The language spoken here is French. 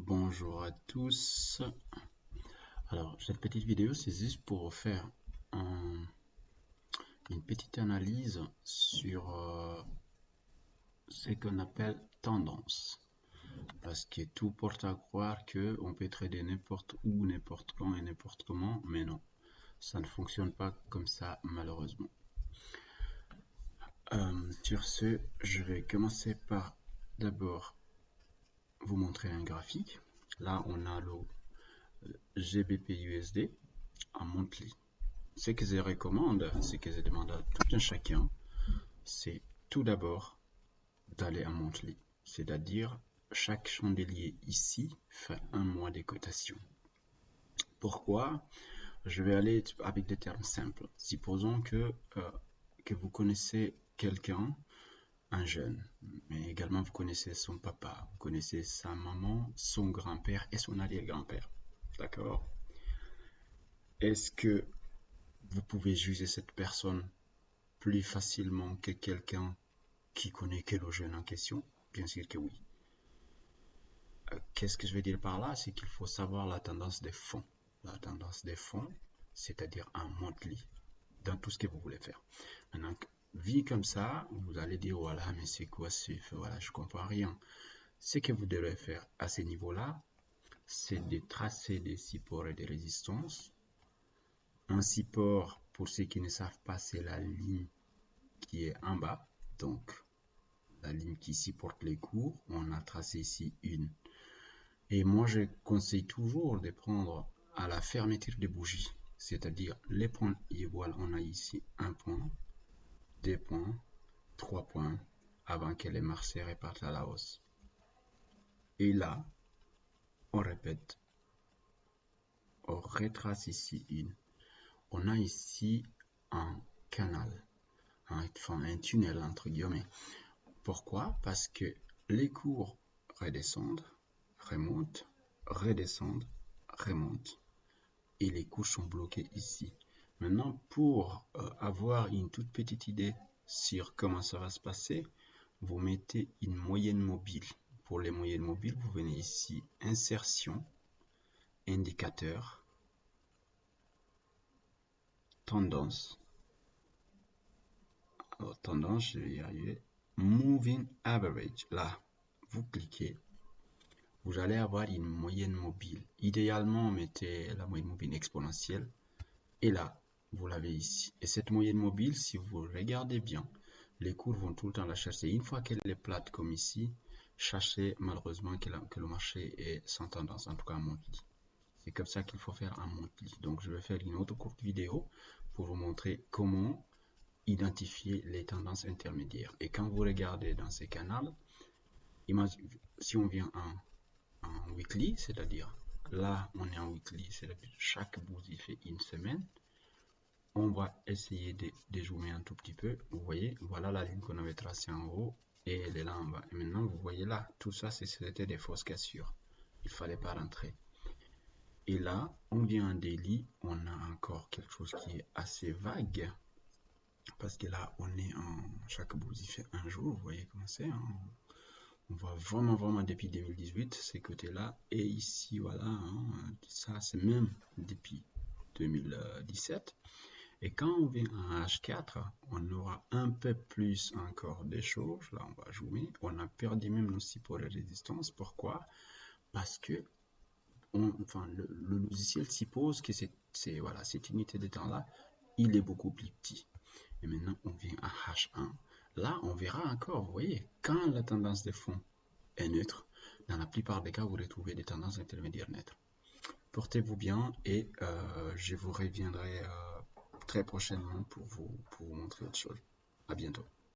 Bonjour à tous. Alors, cette petite vidéo, c'est juste pour faire une petite analyse sur ce qu'on appelle tendance. Parce que tout porte à croire qu'on peut trader n'importe où, n'importe quand et n'importe comment, mais non, ça ne fonctionne pas comme ça, malheureusement. Sur ce, je vais commencer par d'abord vous montrer un graphique. Là, on a le GBP/USD en monthly. Ce que je recommande, ce que je demande à tout un chacun, c'est tout d'abord d'aller en monthly. C'est-à-dire, chaque chandelier ici fait un mois de cotation. Pourquoi? Je vais aller avec des termes simples. Supposons que vous connaissez quelqu'un, un jeune, mais également vous connaissez son papa, vous connaissez sa maman, son grand-père et son arrière-grand-père. D'accord? Est-ce que vous pouvez juger cette personne plus facilement que quelqu'un qui connaît que le jeune en question? Bien sûr que oui. Qu'est-ce que je veux dire par là? C'est qu'il faut savoir la tendance des fonds. La tendance des fonds, c'est-à-dire un monthly, dans tout ce que vous voulez faire. Maintenant, vu comme ça, vous allez dire, voilà, mais c'est quoi ce? Voilà, je comprends rien. Ce que vous devez faire à ce niveau-là, c'est de tracer des supports et des résistances. Un support, pour ceux qui ne savent pas, c'est la ligne qui est en bas. Donc, la ligne qui supporte les cours, on a tracé ici une. Et moi, je conseille toujours de prendre à la fermeture des bougies, c'est-à-dire les points égaux. On a ici un point, 2 points, 3 points, avant que les marchés repartent à la hausse. Et là, on répète, on retrace ici une. On a ici un canal, enfin un tunnel entre guillemets. Pourquoi? Parce que les cours redescendent, remontent, redescendent, remontent. Et les cours sont bloqués ici. Maintenant, pour avoir une toute petite idée sur comment ça va se passer, vous mettez une moyenne mobile. Pour les moyennes mobiles, vous venez ici, insertion, indicateur, tendance. Alors, tendance, je vais y arriver. Moving average. Là, vous cliquez. Vous allez avoir une moyenne mobile. Idéalement, mettez la moyenne mobile exponentielle. Et là, vous l'avez ici. Et cette moyenne mobile, si vous regardez bien, les cours vont tout le temps la chercher. Une fois qu'elle est plate comme ici, cherchez malheureusement que le marché est sans tendance, en tout cas un monthly. C'est comme ça qu'il faut faire un monthly. Donc je vais faire une autre courte vidéo pour vous montrer comment identifier les tendances intermédiaires. Et quand vous regardez dans ces canaux, si on vient en weekly, c'est-à-dire là on est en weekly, c'est-à-dire chaque bougie fait une semaine, on va essayer de zoomer un tout petit peu. Vous voyez, voilà la ligne qu'on avait tracée en haut et elle est là en bas. Et maintenant, vous voyez là, tout ça, c'était des fausses cassures. Il fallait pas rentrer. Et là, on vient en daily, on a encore quelque chose qui est assez vague. Parce que là, on est chaque bougie fait un jour. Vous voyez comment c'est. On voit vraiment depuis 2018 ces côtés-là. Et ici, voilà, ça c'est même depuis 2017. Et quand on vient en H4, on aura un peu plus encore des choses. Là, on va jouer. On a perdu même nos supports et résistance. Pourquoi? Parce que le logiciel suppose que voilà, cette unité de temps-là, il est beaucoup plus petit. Et maintenant, on vient à H1. Là, on verra encore, vous voyez, quand la tendance des fonds est neutre, dans la plupart des cas, vous retrouvez des tendances intermédiaires neutres. Portez-vous bien et je vous reviendrai très prochainement pour vous montrer autre chose. À bientôt.